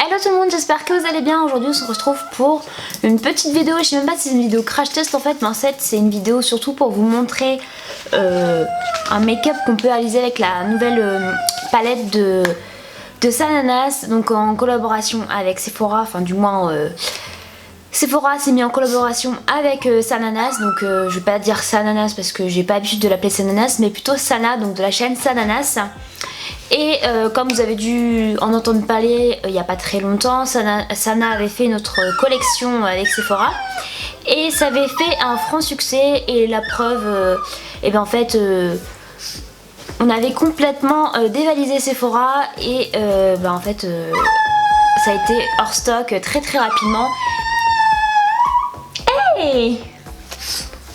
Hello tout le monde, j'espère que vous allez bien. Aujourd'hui on se retrouve pour une petite vidéo. Je sais même pas si c'est une vidéo crash test en fait, mais en fait c'est une vidéo surtout pour vous montrer un make-up qu'on peut réaliser avec la nouvelle palette de Sananas, donc en collaboration avec Sephora, enfin du moins Sephora s'est mis en collaboration avec Sananas, donc je vais pas dire Sananas parce que j'ai pas l'habitude de l'appeler Sananas, mais plutôt Sana, donc de la chaîne Sananas. Et comme vous avez dû en entendre parler il n'y a pas très longtemps, Sana avait fait notre collection avec Sephora et ça avait fait un franc succès. Et la preuve, et bien en fait on avait complètement dévalisé Sephora et en fait ça a été hors stock très rapidement. Hey!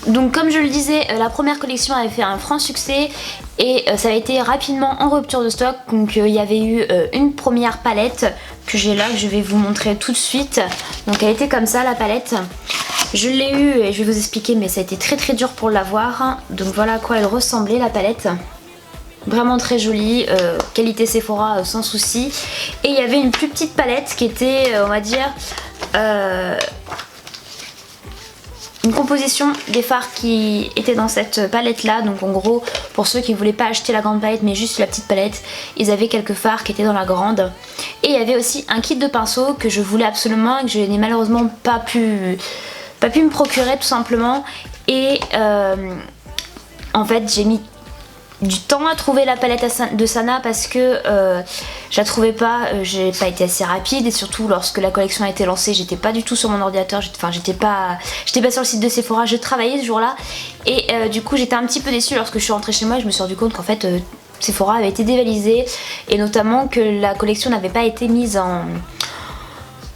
Donc comme je le disais, la première collection avait fait un franc succès et ça a été rapidement en rupture de stock. Donc il y avait eu une première palette que j'ai là, que je vais vous montrer tout de suite. Donc elle était comme ça la palette. Je l'ai eu et je vais vous expliquer, mais ça a été très dur pour l'avoir. Donc voilà à quoi elle ressemblait la palette. Vraiment très jolie, qualité Sephora sans souci. Et il y avait une plus petite palette qui était on va dire une composition des fards qui étaient dans cette palette là. Donc en gros, pour ceux qui voulaient pas acheter la grande palette mais juste la petite palette, ils avaient quelques fards qui étaient dans la grande. Et il y avait aussi un kit de pinceaux que je voulais absolument et que je n'ai malheureusement pas pu me procurer tout simplement. Et en fait j'ai mis du temps à trouver la palette de Sana parce que je la trouvais pas, j'ai pas été assez rapide, et surtout lorsque la collection a été lancée j'étais pas du tout sur mon ordinateur, j'étais pas sur le site de Sephora, je travaillais ce jour là et du coup j'étais un petit peu déçue lorsque je suis rentrée chez moi et je me suis rendu compte qu'en fait Sephora avait été dévalisée et notamment que la collection n'avait pas été mise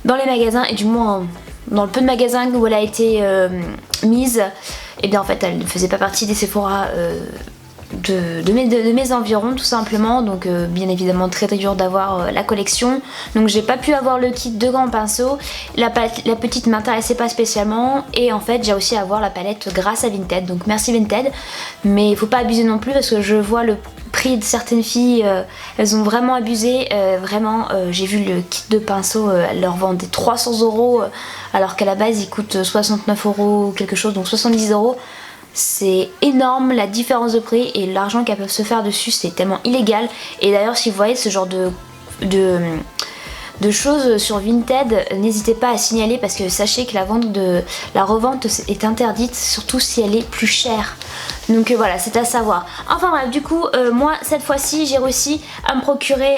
dans les magasins, et du moins dans le peu de magasins où elle a été mise, et bien en fait elle ne faisait pas partie des Sephora de mes environs tout simplement. Donc bien évidemment très dur d'avoir la collection, donc j'ai pas pu avoir le kit de grands pinceaux. La petite m'intéressait pas spécialement et en fait j'ai aussi à avoir la palette grâce à Vinted, donc merci Vinted, mais il faut pas abuser non plus parce que je vois le prix de certaines filles, elles ont vraiment abusé, j'ai vu le kit de pinceaux, elles leur vendaient 300 € alors qu'à la base il coûte 69 € ou quelque chose, donc 70 €. C'est énorme la différence de prix et l'argent qu'elles peuvent se faire dessus, c'est tellement illégal. Et d'ailleurs si vous voyez ce genre de choses sur Vinted, n'hésitez pas à signaler parce que sachez que la revente est interdite, surtout si elle est plus chère. Donc voilà, c'est à savoir. Enfin bref, du coup moi cette fois-ci j'ai réussi à me procurer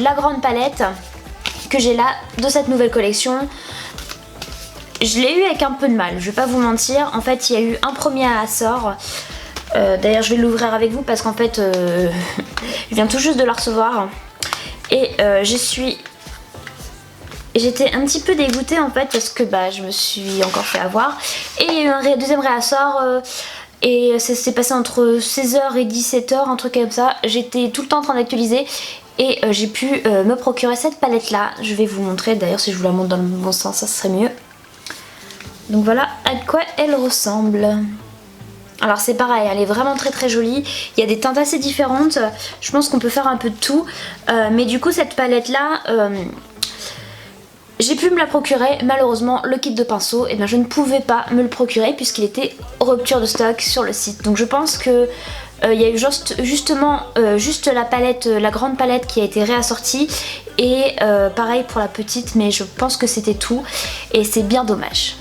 la grande palette que j'ai là de cette nouvelle collection. Je l'ai eu avec un peu de mal, je vais pas vous mentir. En fait il y a eu un premier assort, d'ailleurs je vais l'ouvrir avec vous parce qu'en fait je viens tout juste de la recevoir et j'étais un petit peu dégoûtée en fait parce que je me suis encore fait avoir. Et il y a eu un deuxième réassort et ça s'est passé entre 16h et 17h, un truc comme ça. J'étais tout le temps en train d'actualiser et j'ai pu me procurer cette palette là. Je vais vous montrer, d'ailleurs si je vous la montre dans le bon sens ça serait mieux. Donc voilà à quoi elle ressemble. Alors c'est pareil, elle est vraiment très jolie. Il y a des teintes assez différentes. Je pense qu'on peut faire un peu de tout. Mais du coup cette palette là, j'ai pu me la procurer. Malheureusement le kit de pinceau, je ne pouvais pas me le procurer puisqu'il était en rupture de stock sur le site. Donc je pense que il y a eu justement la palette, la grande palette qui a été réassortie. Et pareil pour la petite, mais je pense que c'était tout. Et c'est bien dommage.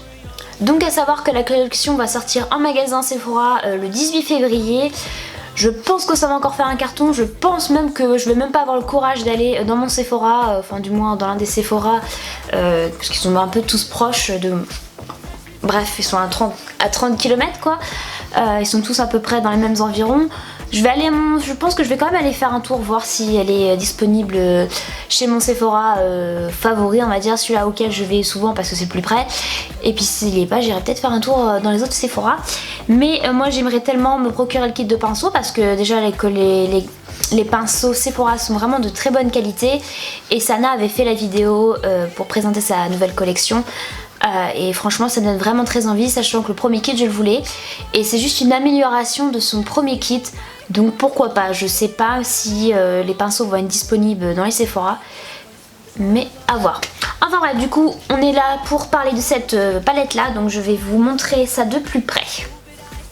Donc à savoir que la collection va sortir en magasin Sephora le 18 février. Je pense que ça va encore faire un carton. Je pense même que je vais même pas avoir le courage d'aller dans mon Sephora, enfin du moins dans l'un des Sephora, parce qu'ils sont un peu tous proches de... Bref, ils sont à 30 km quoi. Ils sont tous à peu près dans les mêmes environs. Je pense que je vais quand même aller faire un tour, voir si elle est disponible chez mon Sephora favori, on va dire, celui-là auquel je vais souvent parce que c'est plus près. Et puis s'il n'y est pas, j'irai peut-être faire un tour dans les autres Sephora. Mais moi j'aimerais tellement me procurer le kit de pinceaux parce que déjà les pinceaux Sephora sont vraiment de très bonne qualité. Et Sana avait fait la vidéo pour présenter sa nouvelle collection. Et franchement ça donne vraiment très envie, sachant que le premier kit je le voulais et c'est juste une amélioration de son premier kit, donc pourquoi pas. Je sais pas si les pinceaux vont être disponibles dans les Sephora, mais à voir. Enfin bref, du coup on est là pour parler de cette palette là, donc je vais vous montrer ça de plus près.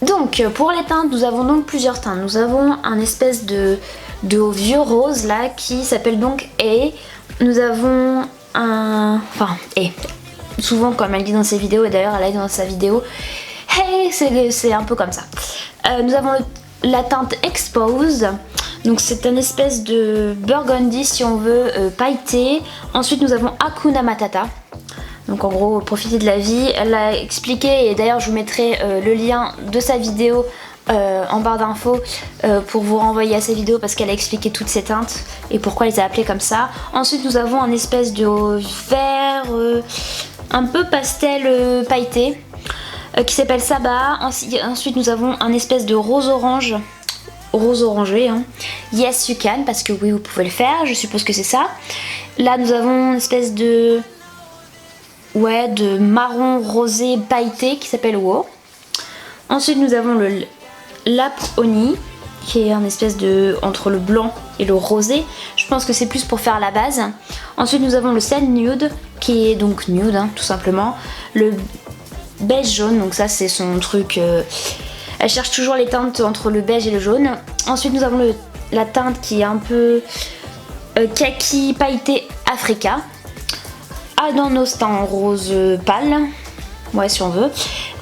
Donc pour les teintes, nous avons donc plusieurs teintes. Nous avons un espèce de vieux rose là qui s'appelle donc A. Nous avons un... Enfin, A. Souvent comme elle dit dans ses vidéos, et d'ailleurs elle a dit dans sa vidéo, hey, c'est un peu comme ça. Nous avons la teinte Expose. Donc c'est un espèce de burgundy si on veut, pailleté. Ensuite nous avons Hakuna Matata. Donc en gros profiter de la vie. Elle a expliqué, et d'ailleurs je vous mettrai le lien de sa vidéo en barre d'infos pour vous renvoyer à sa vidéo, parce qu'elle a expliqué toutes ces teintes et pourquoi elle les a appelées comme ça. Ensuite nous avons un espèce de vert un peu pastel pailleté qui s'appelle Saba. Ensuite nous avons un espèce de rose orange. Rose orangé, hein. Yes you can, parce que oui vous pouvez le faire, je suppose que c'est ça. Là nous avons une espèce de marron rosé pailleté qui s'appelle Wow. Ensuite nous avons le Lap Oni qui est un espèce de entre le blanc et le rosé. Je pense que c'est plus pour faire la base. Ensuite nous avons le Sand Nude qui est donc nude, hein, tout simplement. Le beige jaune, donc ça c'est son truc. Elle cherche toujours les teintes entre le beige et le jaune. Ensuite nous avons la teinte qui est un peu kaki pailleté Africa. Adanos en rose pâle, ouais si on veut.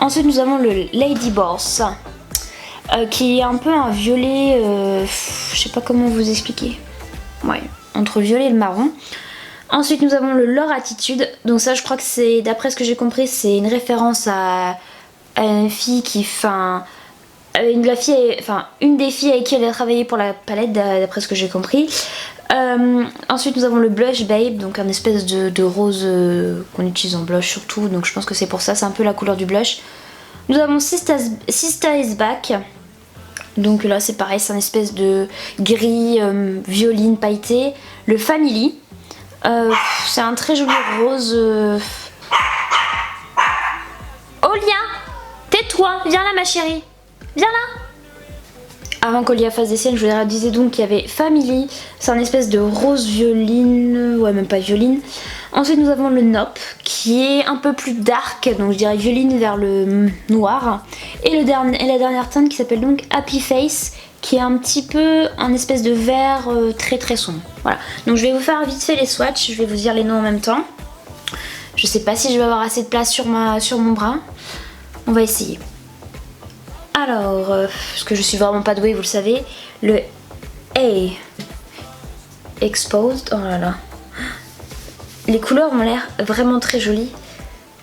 Ensuite nous avons le Lady Boss qui est un peu un violet, je sais pas comment vous expliquer. Ouais, entre le violet et le marron. Ensuite nous avons le Leur Attitude. Donc ça je crois que c'est, d'après ce que j'ai compris, c'est une référence à une fille qui fait une des filles avec qui elle a travaillé pour la palette, d'après ce que j'ai compris. Ensuite nous avons le Blush Babe, donc un espèce de rose qu'on utilise en blush surtout, donc je pense que c'est pour ça, c'est un peu la couleur du blush. Nous avons Sister is Back, donc là c'est pareil, c'est un espèce de gris violine pailleté. Le Family, c'est un très joli rose. Olia, tais-toi, viens là ma chérie. Viens là. Avant qu'Olia fasse des scènes, je vous disais donc qu'il y avait Family. C'est un espèce de rose violine. Ouais, même pas violine. Ensuite nous avons le Nope qui est un peu plus dark, donc je dirais violine vers le noir. Et la dernière teinte qui s'appelle donc Happy Face, qui est un petit peu un espèce de vert très très sombre. Voilà, donc je vais vous faire vite fait les swatchs, je vais vous dire les noms en même temps. Je sais pas si je vais avoir assez de place sur mon bras. On va essayer. Alors, parce que je suis vraiment pas douée, vous le savez, le A Exposed, oh là là, les couleurs ont l'air vraiment très jolies.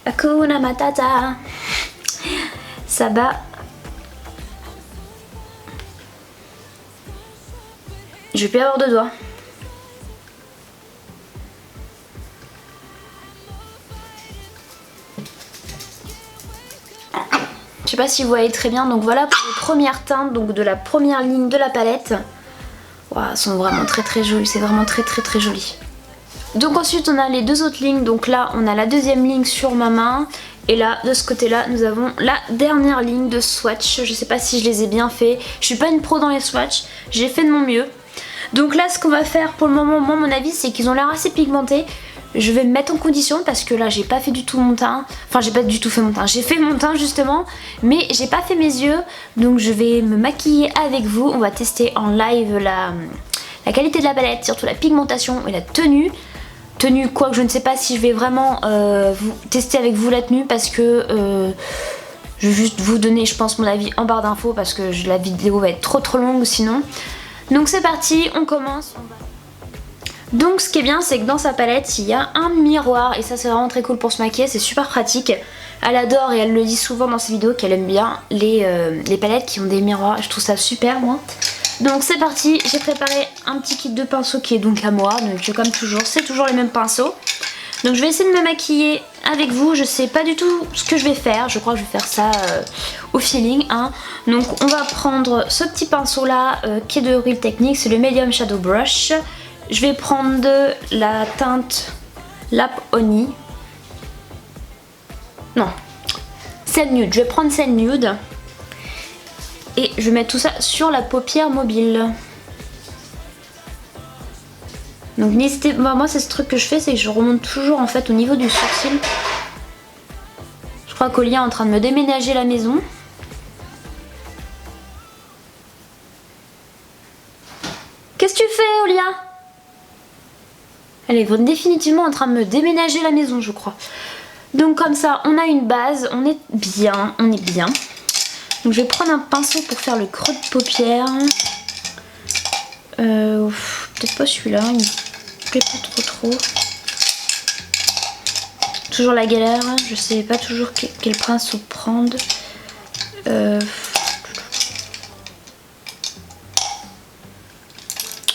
Hakuna Matata, Saba, je vais plus avoir de doigts. Je sais pas si vous voyez très bien, donc voilà pour les premières teintes donc de la première ligne de la palette. Wow, elles sont vraiment très très jolies, c'est vraiment très très très joli. Donc ensuite on a les deux autres lignes, donc là on a la deuxième ligne sur ma main. Et là de ce côté là nous avons la dernière ligne de swatch. Je sais pas si je les ai bien fait, je suis pas une pro dans les swatchs, j'ai fait de mon mieux. Donc là ce qu'on va faire pour le moment, moi mon avis c'est qu'ils ont l'air assez pigmentés. Je vais me mettre en condition parce que là j'ai pas fait du tout mon teint. Enfin j'ai pas du tout fait mon teint, j'ai fait mon teint justement, mais j'ai pas fait mes yeux. Donc je vais me maquiller avec vous. On va tester en live la qualité de la palette, surtout la pigmentation et la tenue. Tenue quoi que je ne sais pas si je vais vraiment tester avec vous la tenue, parce que je vais juste vous donner je pense mon avis en barre d'infos, parce que la vidéo va être trop longue sinon. Donc c'est parti, on commence. Donc ce qui est bien c'est que dans sa palette il y a un miroir, et ça c'est vraiment très cool pour se maquiller, c'est super pratique. Elle adore, et elle le dit souvent dans ses vidéos, qu'elle aime bien les palettes qui ont des miroirs, je trouve ça super moi. Donc c'est parti, j'ai préparé un petit kit de pinceaux qui est donc à moi, donc comme toujours c'est toujours les mêmes pinceaux. Donc je vais essayer de me maquiller avec vous, je sais pas du tout ce que je vais faire, je crois que je vais faire ça au feeling, hein. Donc on va prendre ce petit pinceau là qui est de Real Techniques, c'est le Medium Shadow Brush. Je vais prendre la teinte Lap Oni. Non, Sand Nude. Je vais prendre Sand Nude. Et je vais mettre tout ça sur la paupière mobile. Donc n'hésitez, moi c'est ce truc que je fais, c'est que je remonte toujours en fait au niveau du sourcil. Je crois qu'Olia est en train de me déménager la maison. Qu'est-ce que tu fais, Olia? Elle est définitivement en train de me déménager la maison, je crois. Donc comme ça, on a une base, on est bien, Donc je vais prendre un pinceau pour faire le creux de paupière. Peut-être pas celui-là, il me plaît pas trop. Toujours la galère, je sais pas toujours quel pinceau prendre.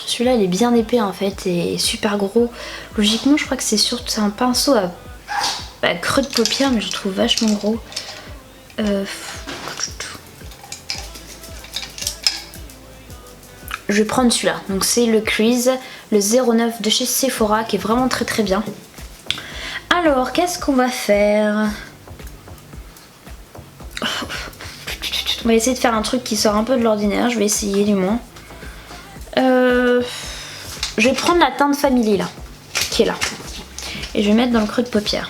Celui-là il est bien épais en fait et super gros. Logiquement je crois que c'est un pinceau à creux de paupière, mais je le trouve vachement gros. Je vais prendre celui-là. Donc c'est le Crease, le 09 de chez Sephora, qui est vraiment très bien. Alors qu'est-ce qu'on va faire? On va essayer de faire un truc qui sort un peu de l'ordinaire. Je vais essayer du moins. Je vais prendre la teinte Family là, qui est là. Et je vais mettre dans le creux de paupière.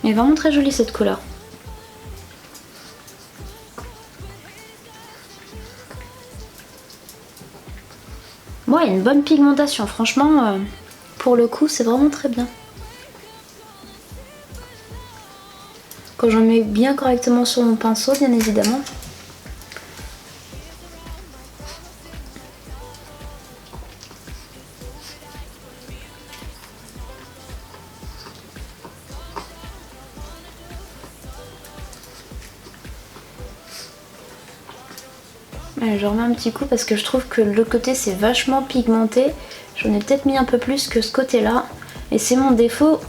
Elle est vraiment très jolie cette couleur. Bon, il y a une bonne pigmentation, franchement, pour le coup, c'est vraiment très bien. Quand j'en mets bien correctement sur mon pinceau, bien évidemment. Je remets un petit coup parce que je trouve que le côté c'est vachement pigmenté. J'en ai peut-être mis un peu plus que ce côté là. Et c'est mon défaut.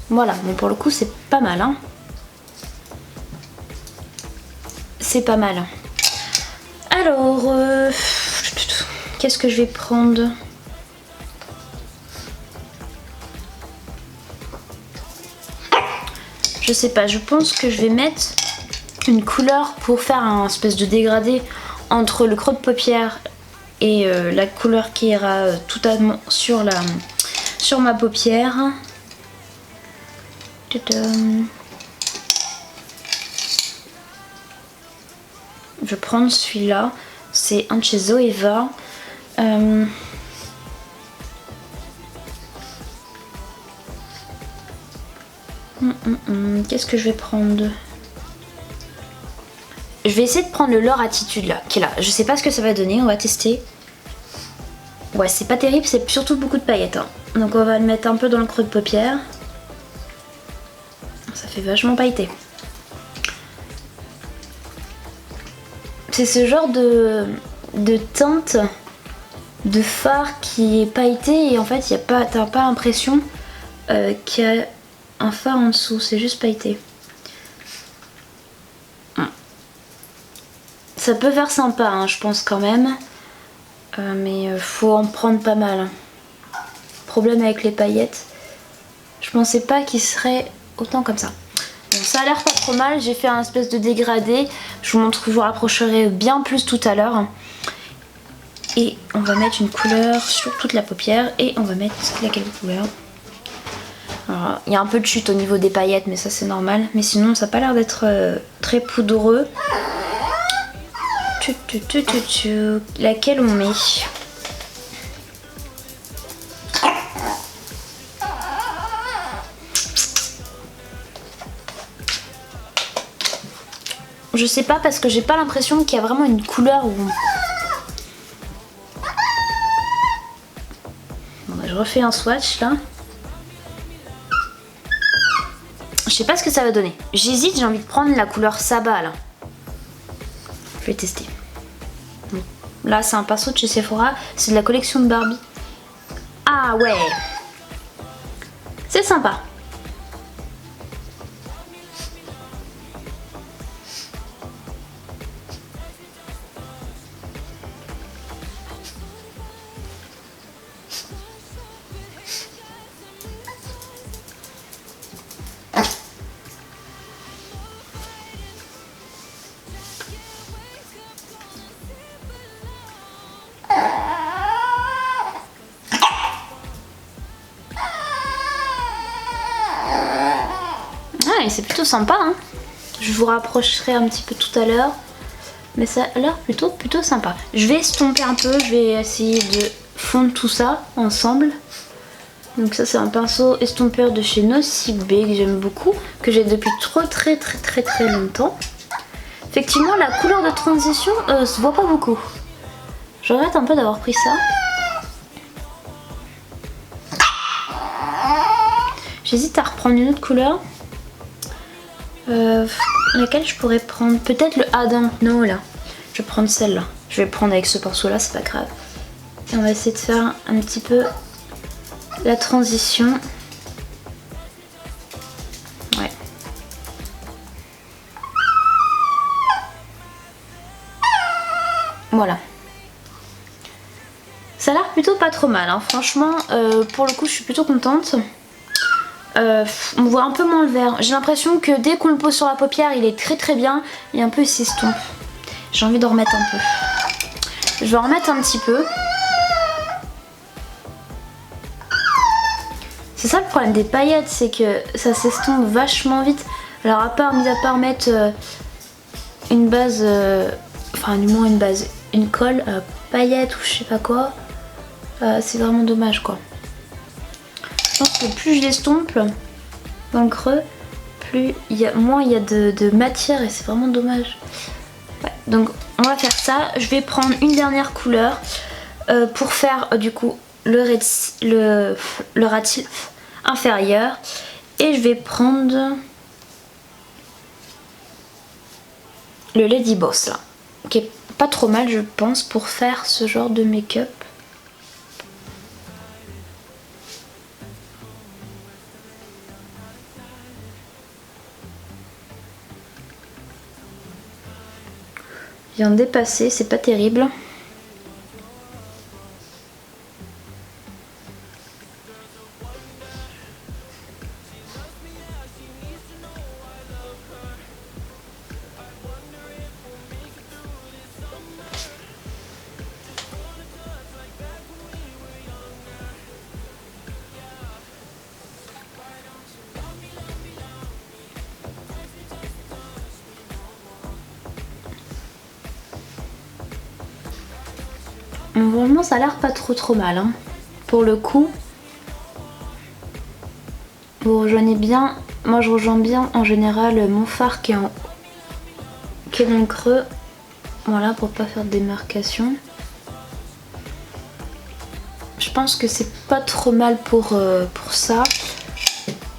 Voilà, bon pour le coup c'est pas mal. Hein. C'est pas mal. Alors, qu'est-ce que je vais prendre? Je sais pas, je pense que je vais mettre une couleur pour faire un espèce de dégradé entre le creux de paupière et la couleur qui ira totalement sur ma paupière. Je vais prendre celui-là, c'est un de chez Zoeva. Qu'est-ce que je vais prendre? Je vais essayer de prendre le L'Or Attitude là, qui est là. Je sais pas ce que ça va donner, on va tester. Ouais, c'est pas terrible, c'est surtout beaucoup de paillettes. Hein. Donc on va le mettre un peu dans le creux de paupière. Ça fait vachement pailleté. C'est ce genre de teinte de fard qui est pailleté et en fait t'as pas l'impression qu'il y a un fard en dessous, c'est juste pailleté. Ça peut faire sympa, hein, je pense quand même. Mais faut en prendre pas mal. Problème avec les paillettes. Je pensais pas qu'il serait autant comme ça. Bon, ça a l'air pas trop mal. J'ai fait un espèce de dégradé. Je vous rapprocherai bien plus tout à l'heure. Et on va mettre une couleur sur toute la paupière. Et on va mettre laquelle couleur? Alors, il y a un peu de chute au niveau des paillettes, mais ça c'est normal. Mais sinon, ça n'a pas l'air d'être très poudreux. Laquelle on met? Je sais pas parce que j'ai pas l'impression qu'il y a vraiment une couleur où... Bon, bah, je refais un swatch là. Je sais pas ce que ça va donner. J'hésite, j'ai envie de prendre la couleur Saba là. Je vais tester. Là c'est un pinceau de chez Sephora, c'est de la collection de Barbie. Ah ouais, c'est sympa. et c'est plutôt sympa hein. Je vous rapprocherai un petit peu tout à l'heure. Mais ça a l'air plutôt sympa. Je vais estomper un peu, je vais essayer de fondre tout ça ensemble. Donc ça c'est un pinceau estompeur de chez Nocibé que j'aime beaucoup, que j'ai depuis très longtemps. Effectivement la couleur de transition se voit pas beaucoup. Je regrette un peu d'avoir pris ça. J'hésite à reprendre une autre couleur. Laquelle je pourrais prendre? Peut-être le Adam No là. Je vais prendre celle-là. Je vais prendre avec ce pinceau là, c'est pas grave. Et on va essayer de faire un petit peu la transition. Ouais. Voilà. Ça a l'air plutôt pas trop mal hein. Franchement pour le coup je suis plutôt contente. On voit un peu moins le vert. J'ai l'impression que dès qu'on le pose sur la paupière il est très bien et un peu il s'estompe. J'ai envie d'en remettre un peu. Je vais en remettre un petit peu. C'est ça le problème des paillettes, c'est que ça s'estompe vachement vite. Alors mis à part mettre une base, enfin du moins une base, une colle paillettes ou je sais pas quoi, c'est vraiment dommage quoi. Je pense que plus je l'estompe dans le creux, moins il y a de matière et c'est vraiment dommage. Ouais, donc on va faire ça. Je vais prendre une dernière couleur pour faire du coup le ratil inférieur. Et je vais prendre le Lady Boss là, qui est pas trop mal je pense pour faire ce genre de make-up. Je viens de dépasser, c'est pas terrible. Vraiment ça a l'air pas trop mal hein. Pour le coup vous rejoignez bien, moi je rejoins bien en général mon fard qui est dans le creux, voilà, pour pas faire de démarcation. Je pense que c'est pas trop mal pour ça.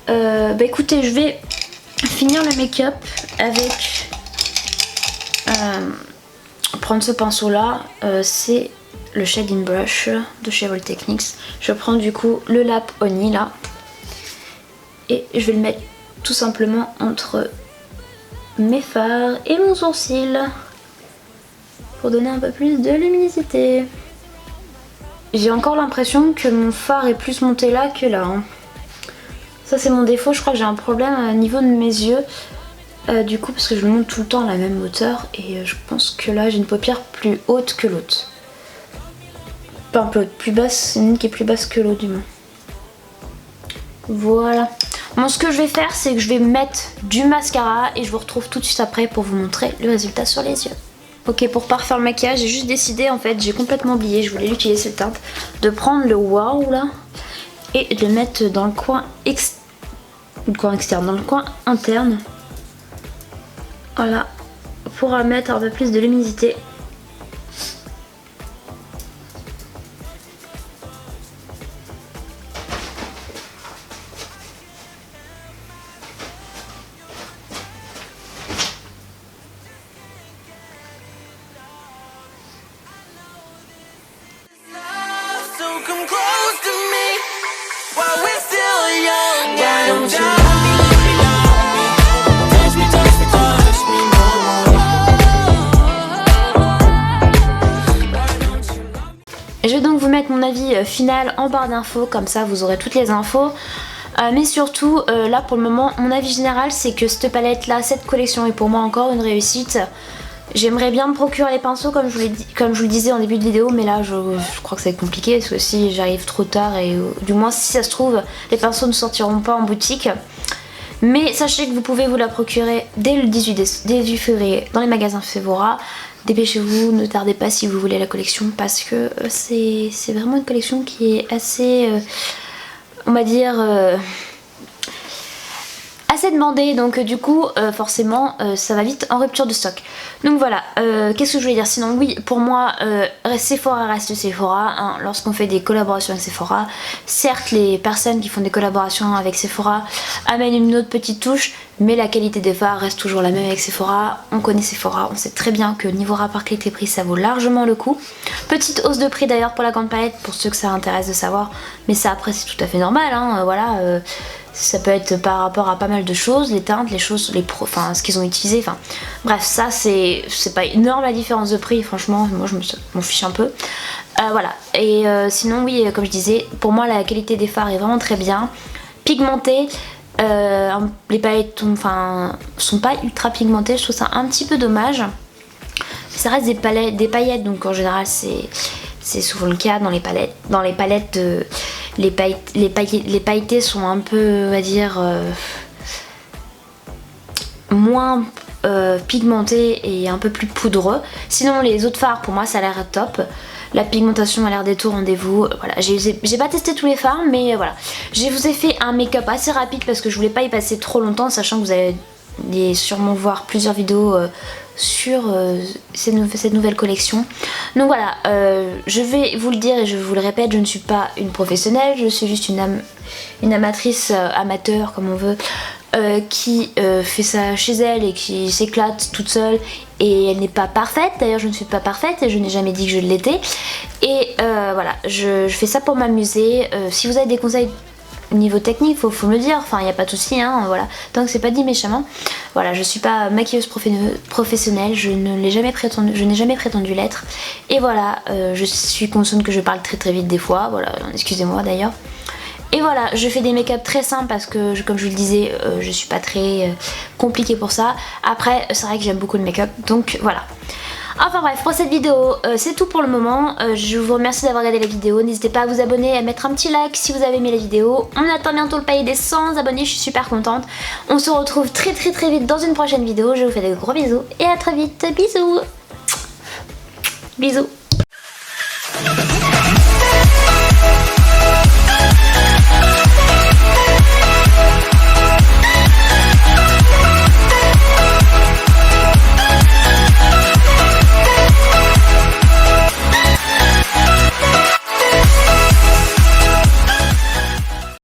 Bah écoutez, je vais finir le make-up avec prendre ce pinceau là, c'est le Shading Brush de chez Real Techniques. Je prends du coup le Lap Honey là et je vais le mettre tout simplement entre mes fards et mon sourcil pour donner un peu plus de luminosité. J'ai encore l'impression que mon fard est plus monté là que là hein. Ça c'est mon défaut, je crois que j'ai un problème au niveau de mes yeux du coup parce que je monte tout le temps à la même hauteur et je pense que là j'ai une paupière plus haute que l'autre. Pas un peu haute, plus basse, une qui est plus basse que l'autre du moins. Voilà. Bon, ce que je vais faire c'est que je vais mettre du mascara et je vous retrouve tout de suite après pour vous montrer le résultat sur les yeux. Ok, pour parfaire le maquillage, j'ai juste décidé, en fait, j'ai complètement oublié, je voulais l'utiliser cette teinte, de prendre le Wow là et de le mettre dans le coin externe, dans le coin interne. Voilà, pour mettre un peu plus de luminosité. Je vais donc vous mettre mon avis final en barre d'infos, comme ça vous aurez toutes les infos. Mais surtout, là pour le moment, mon avis général c'est que cette palette là, cette collection est pour moi encore une réussite. J'aimerais bien me procurer les pinceaux comme je vous le disais en début de vidéo, mais là je crois que ça va être compliqué parce que si j'arrive trop tard et du moins si ça se trouve les pinceaux ne sortiront pas en boutique. Mais sachez que vous pouvez vous la procurer dès le 18 février dans les magasins Sephora. Dépêchez-vous, ne tardez pas si vous voulez la collection parce que c'est vraiment une collection qui est assez, on va dire, assez demandée. Donc du coup, forcément, ça va vite en rupture de stock. Donc voilà, qu'est-ce que je voulais dire? Sinon oui, pour moi, Sephora reste Sephora. Hein, lorsqu'on fait des collaborations avec Sephora, certes les personnes qui font des collaborations avec Sephora amènent une autre petite touche, mais la qualité des fards reste toujours la même avec Sephora. On connaît Sephora, on sait très bien que niveau rapport qualité-prix ça vaut largement le coup. Petite hausse de prix d'ailleurs pour la grande palette, pour ceux que ça intéresse de savoir, mais ça après c'est tout à fait normal, hein, voilà. Ça peut être par rapport à pas mal de choses, les teintes, les choses, enfin ce qu'ils ont utilisé, enfin bref, ça c'est pas énorme la différence de prix, franchement, moi je m'en fiche un peu. Voilà, et sinon oui, comme je disais, pour moi la qualité des fards est vraiment très bien, pigmentée. Les palettes sont pas ultra pigmentées, je trouve ça un petit peu dommage. Ça reste des paillettes, donc en général c'est souvent le cas dans les palettes. Dans les palettes, les pailletés sont un peu, on va dire, moins pigmentés et un peu plus poudreux. Sinon les autres fards pour moi ça a l'air top. La pigmentation a l'air d'être au rendez-vous. Voilà, j'ai pas testé tous les fards, mais voilà. Je vous ai fait un make-up assez rapide parce que je voulais pas y passer trop longtemps, sachant que vous allez sûrement voir plusieurs vidéos sur cette nouvelle collection. Donc voilà, je vais vous le dire et je vous le répète, je ne suis pas une professionnelle, je suis juste une amatrice amateur comme on veut. Qui fait ça chez elle et qui s'éclate toute seule, et elle n'est pas parfaite, d'ailleurs je ne suis pas parfaite et je n'ai jamais dit que je l'étais, et voilà, je fais ça pour m'amuser. Si vous avez des conseils au niveau technique, faut me le dire, enfin il n'y a pas de souci, hein, voilà, tant que c'est pas dit méchamment. Voilà, je suis pas maquilleuse professionnelle, je n'ai jamais prétendu l'être, et voilà, je suis consciente que je parle très très vite des fois, voilà, excusez-moi d'ailleurs. Et voilà, je fais des make-up très simples parce que, comme je vous le disais, je suis pas très compliquée pour ça. Après, c'est vrai que j'aime beaucoup le make-up, donc voilà. Enfin bref, pour cette vidéo, c'est tout pour le moment. Je vous remercie d'avoir regardé la vidéo. N'hésitez pas à vous abonner, à mettre un petit like si vous avez aimé la vidéo. On attend bientôt le palier des 100 abonnés, je suis super contente. On se retrouve très très très vite dans une prochaine vidéo. Je vous fais des gros bisous et à très vite. Bisous. Bisous.